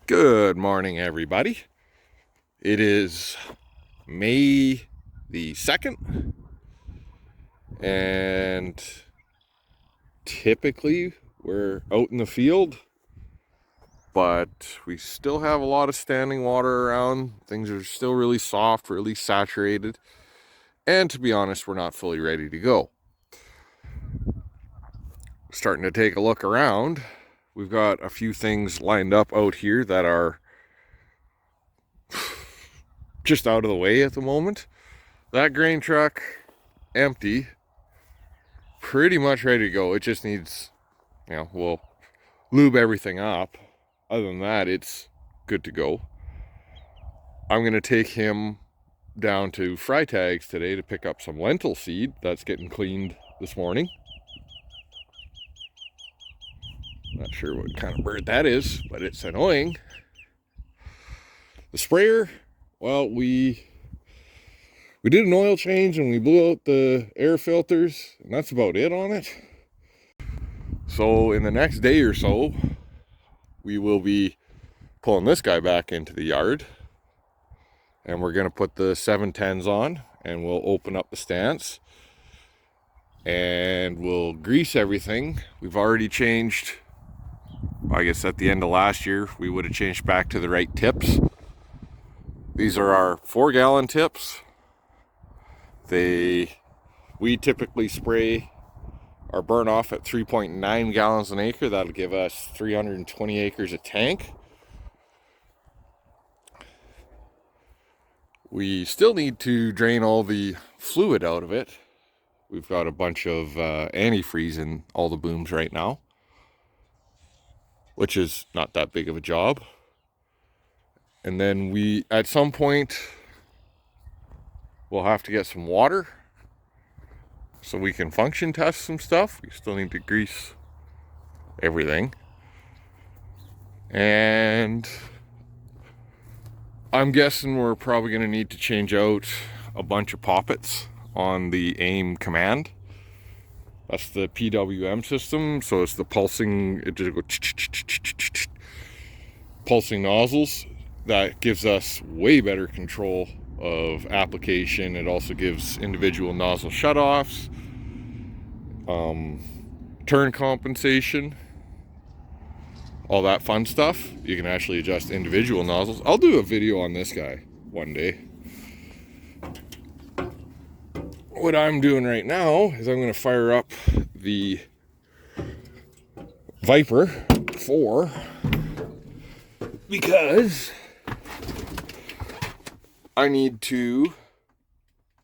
Good morning, everybody. It is May the 2nd, and typically we're out in the field, but we still have a lot of standing water around. Things are still really soft, really saturated, and to be honest, we're not fully ready to go. Starting to take a look around. We've got a few things lined up out here that are just out of the way at the moment. That grain truck, empty, pretty much ready to go. It just needs, we'll lube everything up. Other than that, it's good to go. I'm going to take him down to Fry Tags today to pick up some lentil seed. That's getting cleaned this morning. Not sure what kind of bird that is, but it's annoying. The sprayer, well, we did an oil change and we blew out the air filters, and that's about it on it. So in the next day or so, we will be pulling this guy back into the yard, and we're going to put the 710s on, and we'll open up the stance and we'll grease everything. We've already changed, I guess at the end of last year, we would have changed back to the right tips. These are our 4-gallon tips. We typically spray our burn off at 3.9 gallons an acre. That'll give us 320 acres a tank. We still need to drain all the fluid out of it. We've got a bunch of antifreeze in all the booms right now, which is not that big of a job. And then at some point, we'll have to get some water so we can function test some stuff. We still need to grease everything. And I'm guessing we're probably going to need to change out a bunch of poppets on the AIM command. That's the PWM system, so it's the pulsing, it just goes pulsing nozzles. That gives us way better control of application. It also gives individual nozzle shutoffs, turn compensation, all that fun stuff. You can actually adjust individual nozzles. I'll do a video on this guy one day. What I'm doing right now is I'm going to fire up the Viper 4 because I need to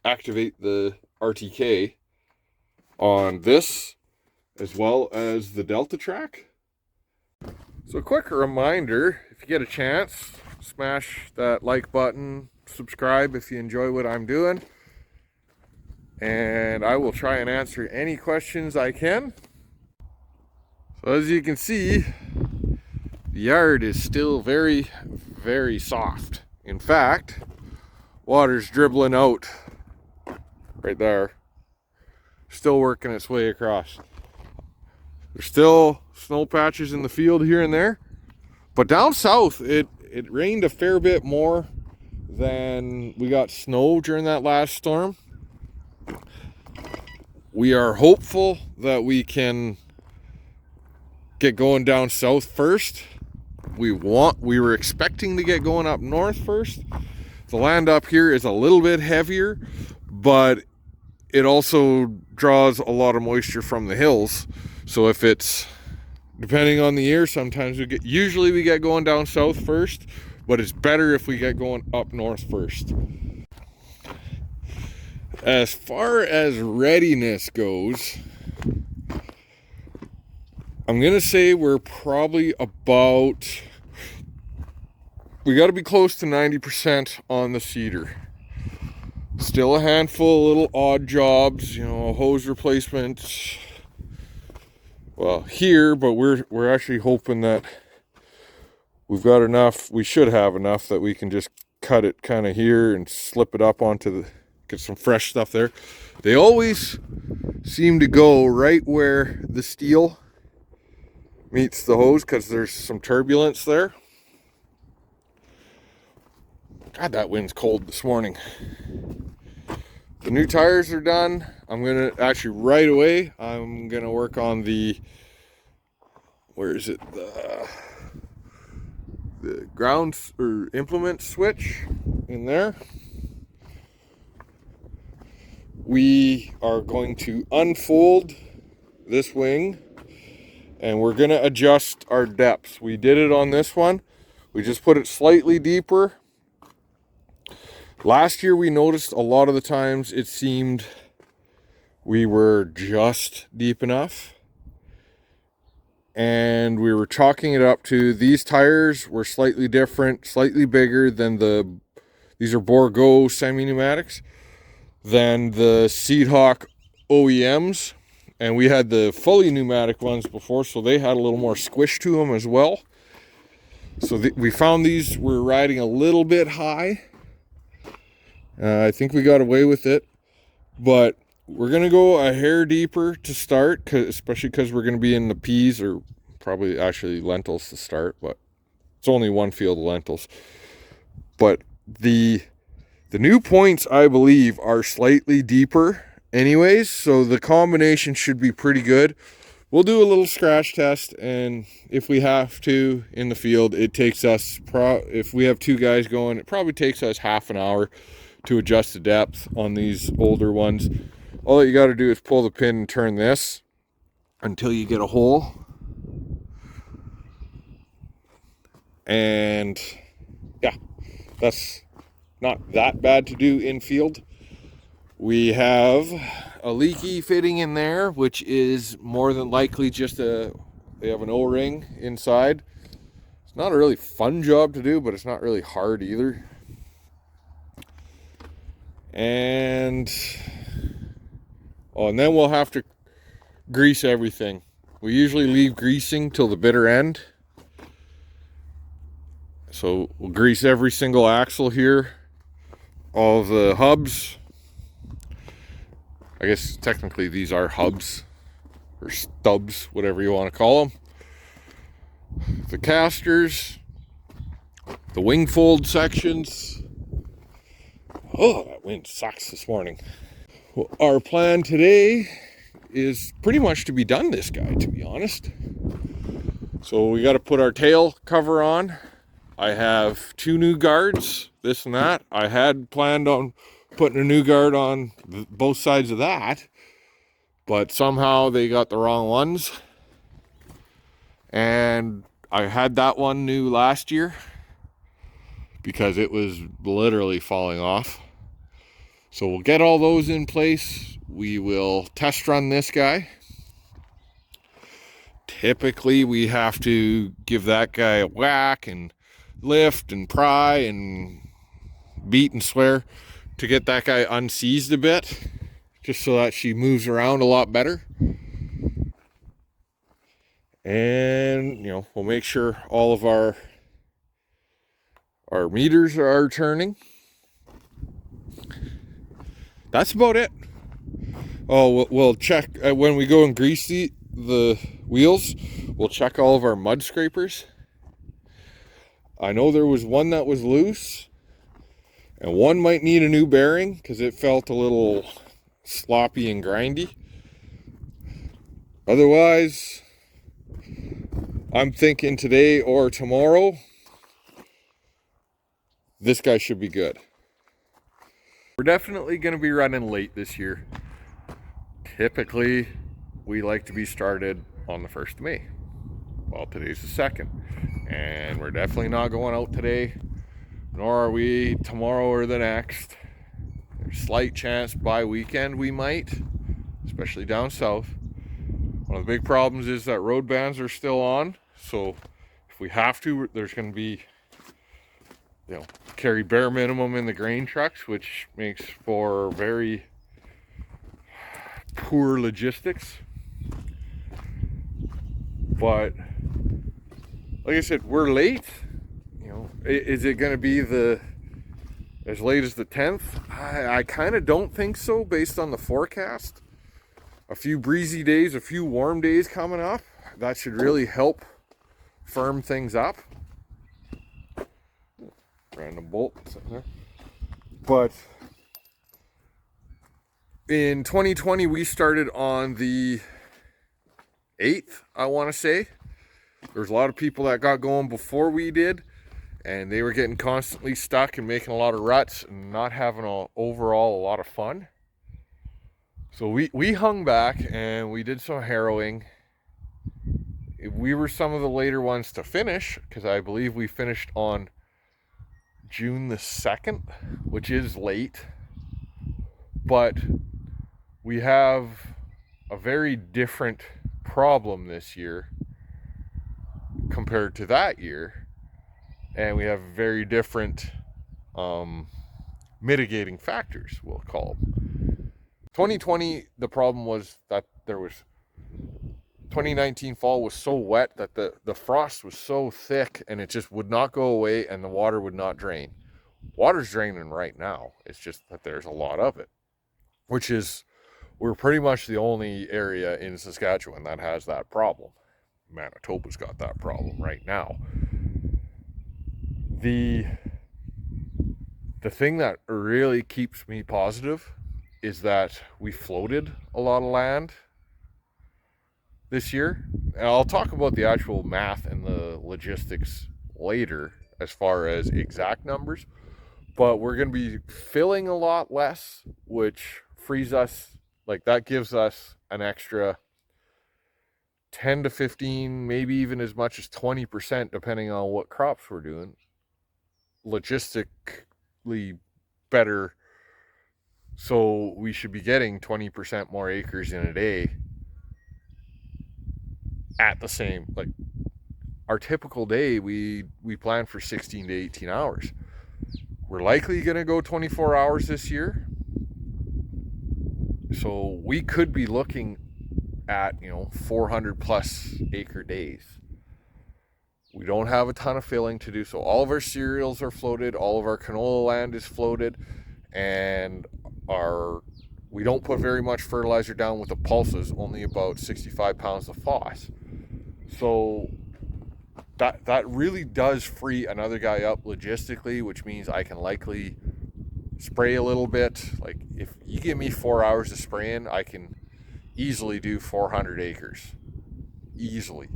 activate the RTK on this as well as the Delta track. So a quick reminder, if you get a chance, smash that like button, subscribe if you enjoy what I'm doing, and I will try and answer any questions I can. So as you can see, the yard is still very, very soft. In fact, water's dribbling out right there, still working its way across. There's still snow patches in the field here and there, but down south it rained a fair bit more than we got snow during that last storm. We are hopeful that we can get going down south first. We were expecting to get going up north first. The land up here is a little bit heavier, but it also draws a lot of moisture from the hills. So if it's, depending on the year, sometimes usually we get going down south first, but it's better if we get going up north first. As far as readiness goes, I'm going to say we're probably we got to be close to 90% on the seeder. Still a handful of little odd jobs, a hose replacement, well, here, but we're actually hoping that we've got enough, we should have enough that we can just cut it kind of here and slip it up onto get some fresh stuff there. They always seem to go right where the steel meets the hose because there's some turbulence there. God, that wind's cold this morning. The new tires are done. I'm gonna actually right away, I'm gonna work on the, where is it? The ground or implement switch in there. We are going to unfold this wing and we're going to adjust our depths. We did it on this one. We just put it slightly deeper. Last year we noticed a lot of the times it seemed we were just deep enough. And we were chalking it up to these tires were slightly different, slightly bigger than these are Borgo semi-pneumatics, than the Seedhawk OEMs. And we had the fully pneumatic ones before, so they had a little more squish to them as well. So we found these were riding a little bit high. I think we got away with it, but we're going to go a hair deeper to start, especially because we're going to be in the peas, or probably actually lentils to start, but it's only one field of lentils. But the new points, I believe, are slightly deeper anyways, so the combination should be pretty good. We'll do a little scratch test, and if we have to in the field, it takes us, if we have two guys going, it probably takes us half an hour to adjust the depth on these older ones. All that you got to do is pull the pin and turn this until you get a hole. And yeah, that's not that bad to do in field. We have a leaky fitting in there, which is more than likely just they have an O-ring inside. It's not a really fun job to do, but it's not really hard either. And then we'll have to grease everything. We usually leave greasing till the bitter end. So we'll grease every single axle here, all of the hubs. I guess technically these are hubs or stubs, whatever you want to call them. The casters, the wing fold sections. Oh, that wind sucks this morning. Well, our plan today is pretty much to be done this guy, to be honest. So we got to put our tail cover on. I have 2 new guards, this and that. I had planned on putting a new guard on both sides of that, but somehow they got the wrong ones. And I had that one new last year because it was literally falling off. So we'll get all those in place. We will test run this guy. Typically we have to give that guy a whack and lift and pry and beat and swear to get that guy unseized a bit, just so that she moves around a lot better. And we'll make sure all of our meters are turning. That's about it. Oh, we'll check when we go and grease the wheels. We'll check all of our mud scrapers. I know there was one that was loose, and one might need a new bearing because it felt a little sloppy and grindy. Otherwise, I'm thinking today or tomorrow, this guy should be good. We're definitely going to be running late this year. Typically, we like to be started on the 1st of May. Well, today's the 2nd. And we're definitely not going out today, nor are we tomorrow or the next. There's a slight chance by weekend we might, especially down south. One of the big problems is that road bans are still on. So if we have to, there's going to be, carry bare minimum in the grain trucks, which makes for very poor logistics. But like I said, we're late. Is it going to be as late as the 10th? I kind of don't think so, based on the forecast. A few breezy days, a few warm days coming up. That should really help firm things up. random bolt sitting there. But in 2020, we started on the 8th, I want to say. There's a lot of people that got going before we did, and they were getting constantly stuck and making a lot of ruts and not having overall a lot of fun. So we hung back and we did some harrowing. We were some of the later ones to finish, because I believe we finished on June the 2nd, which is late. But we have a very different problem this year compared to that year, and we have very different mitigating factors, we'll call them. 2020, the problem was that 2019 fall was so wet that the frost was so thick and it just would not go away and the water would not drain. Water's draining right now. It's just that there's a lot of it, which is, we're pretty much the only area in Saskatchewan that has that problem. Manitoba's got that problem right now. The thing that really keeps me positive is that we floated a lot of land this year. And I'll talk about the actual math and the logistics later as far as exact numbers. But we're going to be filling a lot less, which frees us, like that gives us an extra 10 to 15, maybe even as much as 20%, depending on what crops we're doing, logistically better. So we should be getting 20% more acres in a day at the same, like our typical day, we plan for 16 to 18 hours. We're likely going to go 24 hours this year. So we could be looking at 400 plus acre days. We don't have a ton of filling to do, so all of our cereals are floated, all of our canola land is floated, and we don't put very much fertilizer down with the pulses, only about 65 pounds of phos. So that really does free another guy up logistically, which means I can likely spray a little bit. Like if you give me 4 hours of spraying, I can easily do 400 acres, easily.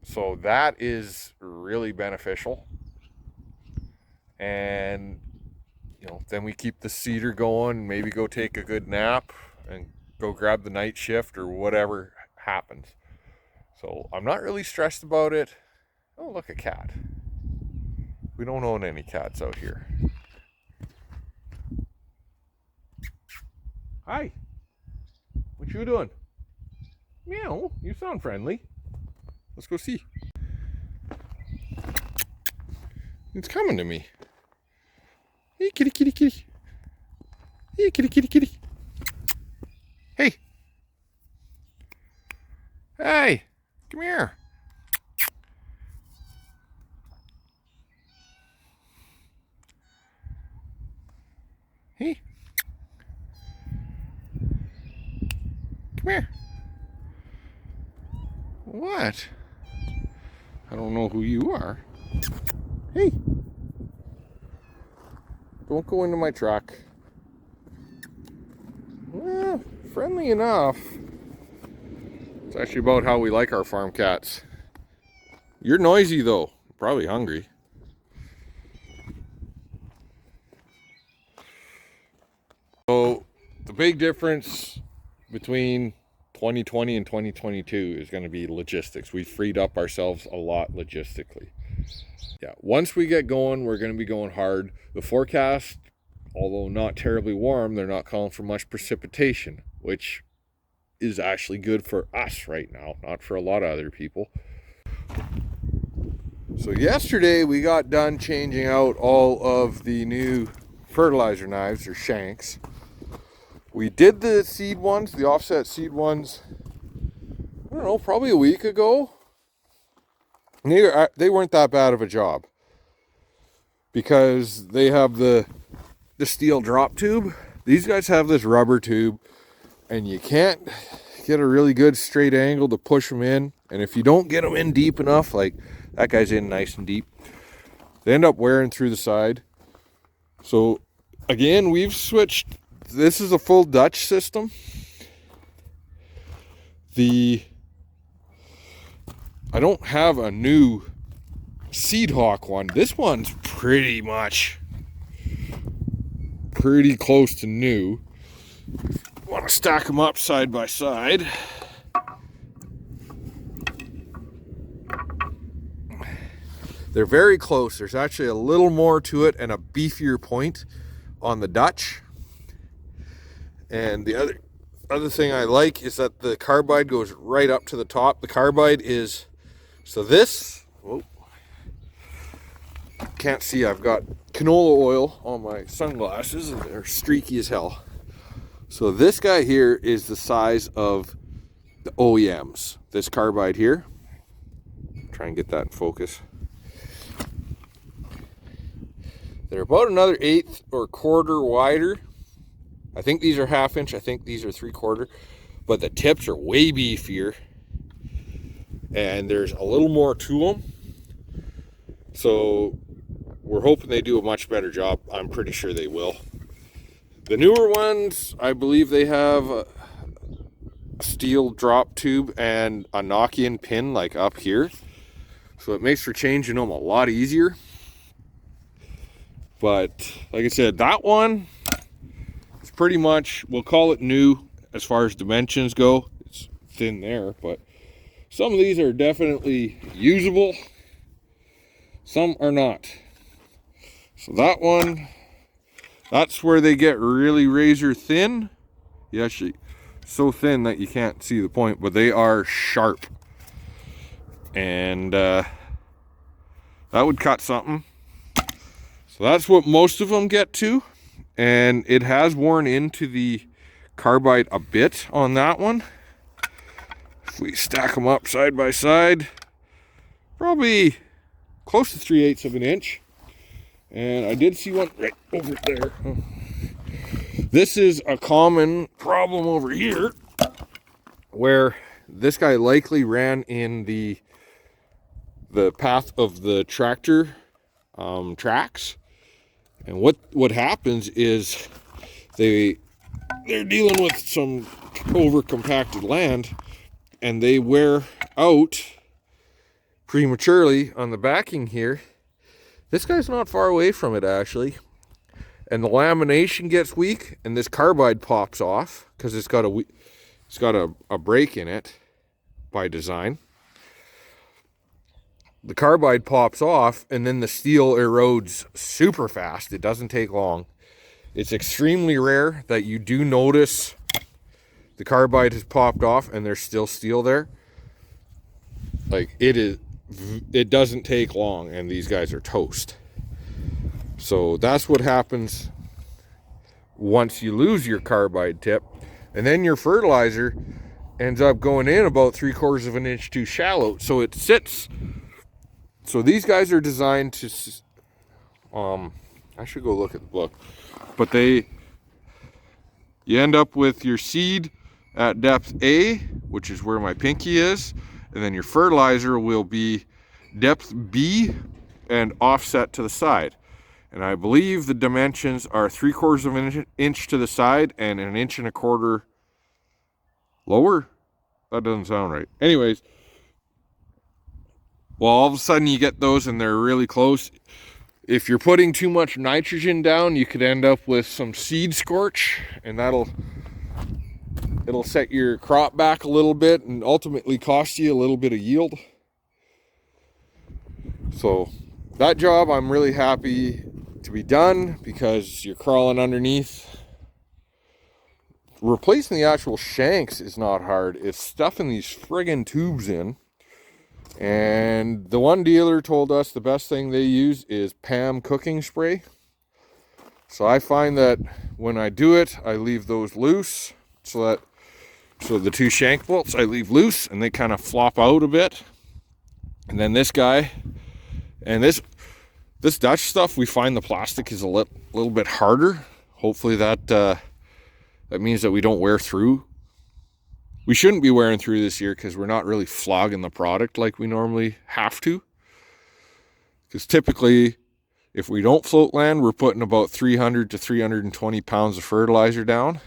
So that is really beneficial. And then we keep the cedar going, maybe go take a good nap and go grab the night shift or whatever happens. So I'm not really stressed about it. Oh, look, a cat. We don't own any cats out here. Hi. What you doing? Meow, you sound friendly. Let's go see. It's coming to me. Hey, kitty, kitty, kitty. Hey, kitty, kitty, kitty. Hey. Hey, come here. Hey. Come here. What? I don't know who you are. Hey. Don't go into my truck. Well, friendly enough. It's actually about how we like our farm cats. You're noisy though. Probably hungry. So the big difference between 2020 and 2022 is going to be logistics. We freed up ourselves a lot logistically. Yeah, once we get going, we're going to be going hard. The forecast, although not terribly warm, they're not calling for much precipitation, which is actually good for us right now, not for a lot of other people. So yesterday we got done changing out all of the new fertilizer knives, or shanks. We did the seed ones, the offset seed ones, I don't know, probably a week ago. They weren't that bad of a job because they have the steel drop tube. These guys have this rubber tube, and you can't get a really good straight angle to push them in. And if you don't get them in deep enough, like that guy's in nice and deep, They end up wearing through the side. So again, we've switched. This is a full Dutch system. I don't have a new Seed Hawk one. This one's pretty close to new. Want to stack them up side by side. They're very close. There's actually a little more to it and a beefier point on the Dutch. And the other thing I like is that the carbide goes right up to the top. The carbide is, so this, whoa, can't see, I've got canola oil on my sunglasses and they're streaky as hell. So this guy here is the size of the OEMs. This carbide here, try and get that in focus. They're about another 1/8 or 1/4 wider. I think these are 1/2 inch. I think these are 3/4. But the tips are way beefier. And there's a little more to them. So we're hoping they do a much better job. I'm pretty sure they will. The newer ones, I believe they have a steel drop tube and a knock-in pin like up here. So it makes for changing them a lot easier. But like I said, that one is pretty much, we'll call it new as far as dimensions go. It's thin there, but some of these are definitely usable. Some are not. So that one, that's where they get really razor thin. You actually, so thin that you can't see the point, but they are sharp. And that would cut something. So that's what most of them get to, and it has worn into the carbide a bit on that one. If we stack them up side by side, probably close to 3/8 of an inch. And I did see one right over there. This is a common problem over here, where this guy likely ran in the path of the tractor tracks. And what happens is they're dealing with some over compacted land and they wear out prematurely on the backing here. This guy's not far away from it actually. And the lamination gets weak and this carbide pops off because it's got a break in it by design. The carbide pops off and then the steel erodes super fast. It doesn't take long. It's extremely rare that you do notice the carbide has popped off and there's still steel there. Like it doesn't take long and these guys are toast. So that's what happens once you lose your carbide tip. And then your fertilizer ends up going in about 3/4 of an inch too shallow. So it sits. So these guys are designed to, I should go look at the book, but you end up with your seed at depth A, which is where my pinky is, and then your fertilizer will be depth B and offset to the side. And I believe the dimensions are 3/4 of an inch to the side and 1 1/4 inches lower. That doesn't sound right. Anyways, well, all of a sudden you get those and they're really close. If you're putting too much nitrogen down, you could end up with some seed scorch, and it'll set your crop back a little bit and ultimately cost you a little bit of yield. So that job I'm really happy to be done because you're crawling underneath. Replacing the actual shanks is not hard. It's stuffing these friggin' tubes in. And the one dealer told us the best thing they use is Pam cooking spray. So I find that when I do it, I leave those loose. So the 2 shank bolts I leave loose and they kind of flop out a bit. And then this guy, and this Dutch stuff, we find the plastic is a little bit harder. Hopefully that means that we don't wear through. We shouldn't be wearing through this year because we're not really flogging the product like we normally have to. Because typically If we don't float land, we're putting about 300 to 320 pounds of fertilizer down.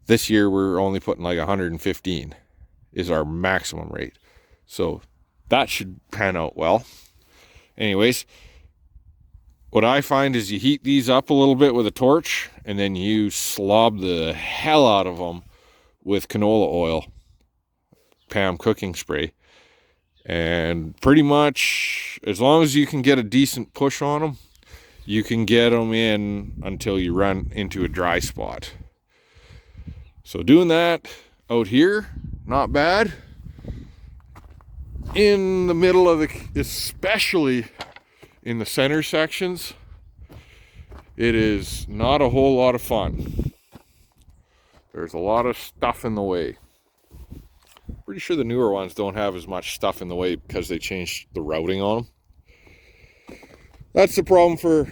This year, we're only putting like 115 is our maximum rate. So that should pan out well. Anyways, what I find is you heat these up a little bit with a torch, and then you slob the hell out of them with canola oil, Pam cooking spray. And pretty much, as long as you can get a decent push on them, you can get them in until you run into a dry spot. So doing that out here, not bad. In the middle of especially in the center sections, it is not a whole lot of fun. There's a lot of stuff in the way. Pretty sure the newer ones don't have as much stuff in the way because they changed the routing on them. That's the problem for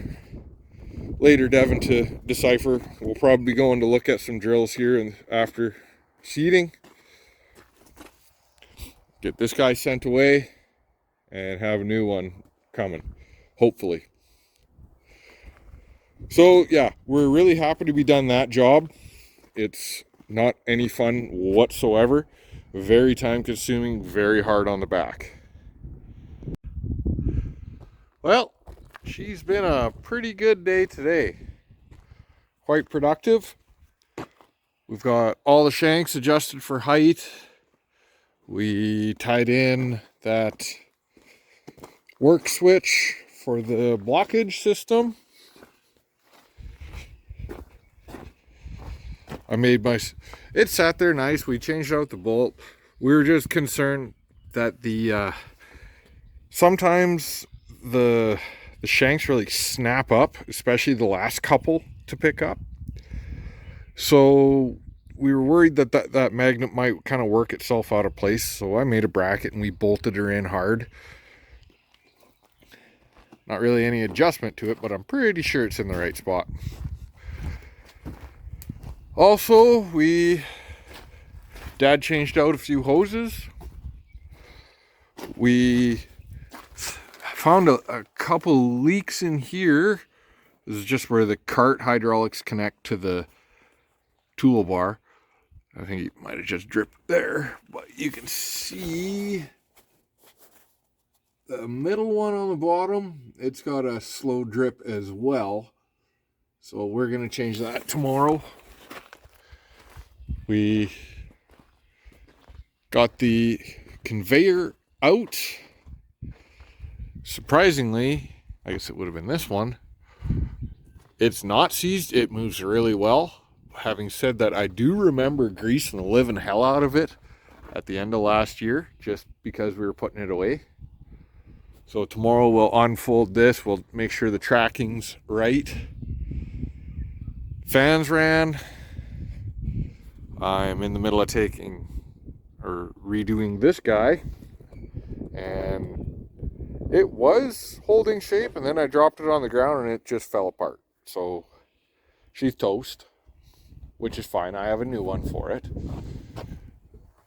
later Devin to decipher. We'll probably be going to look at some drills here and after seeding. Get this guy sent away and have a new one coming, hopefully. So yeah, we're really happy to be done that job. It's not any fun whatsoever. Very time consuming, very hard on the back. Well, she's been a pretty good day today. Quite productive. We've got all the shanks adjusted for height. We tied in that work switch for the blockage system. It sat there nice. We changed out the bolt. We were just concerned that sometimes the shanks really snap up, especially the last couple to pick up. So we were worried that magnet might kind of work itself out of place. So I made a bracket and we bolted her in hard. Not really any adjustment to it, but I'm pretty sure it's in the right spot. Also, Dad changed out a few hoses. We found a couple leaks in here. This is just where the cart hydraulics connect to the toolbar. I think it might have just dripped there, but you can see the middle one on the bottom. It's got a slow drip as well. So we're going to change that tomorrow. We got the conveyor out. Surprisingly, I guess it would have been this one. It's not seized. It moves really well. Having said that, I do remember greasing the living hell out of it at the end of last year, just because we were putting it away. So tomorrow we'll unfold this. We'll make sure the tracking's right. Fans ran. I'm in the middle of redoing this guy, and it was holding shape, and then I dropped it on the ground and it just fell apart. So she's toast, which is fine. I have a new one for it.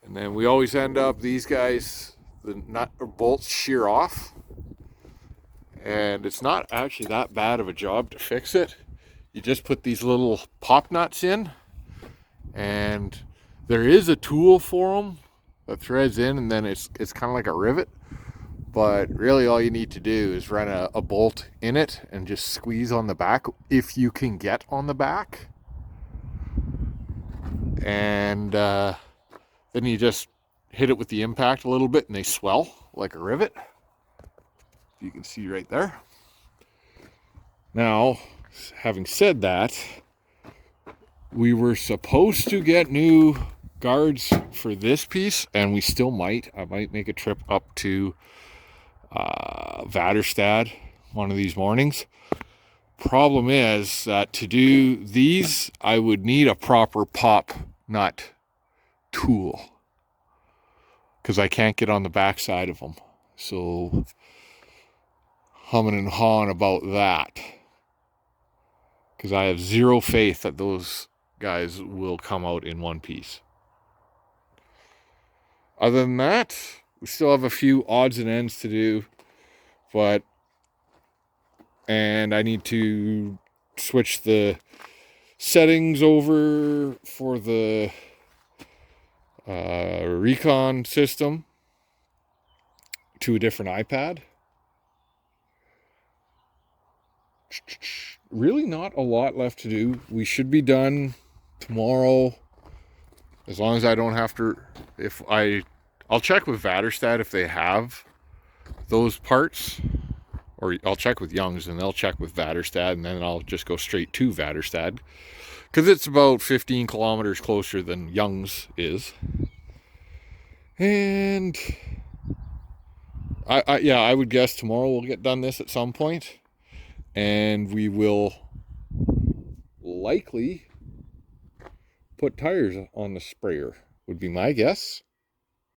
And then we always end up, these guys, the nut or bolts shear off, and it's not actually that bad of a job to fix it. You just put these little pop nuts in, and there is a tool for them that threads in, and then it's kind of like a rivet. But really all you need to do is run a bolt in it and just squeeze on the back, if you can get on the back. And then you just hit it with the impact a little bit and they swell like a rivet. You can see right there. Now, having said that, we were supposed to get new guards for this piece, and we still might. I might make a trip up to Vaderstad one of these mornings. Problem is that to do these, I would need a proper pop nut tool, because I can't get on the back side of them. So humming and hawing about that, because I have zero faith that those guys will come out in one piece. Other than that, we still have a few odds and ends to do, but and I need to switch the settings over for the recon system to a different iPad. Really not a lot left to do. We should be done tomorrow, as long as I don't have to. I'll check with Vaterstad if they have those parts, or I'll check with Young's and they'll check with Vaterstad, and then I'll just go straight to Vaterstad because it's about 15 kilometers closer than Young's is. And I would guess tomorrow we'll get done this at some point, and we will likely put tires on the sprayer, would be my guess.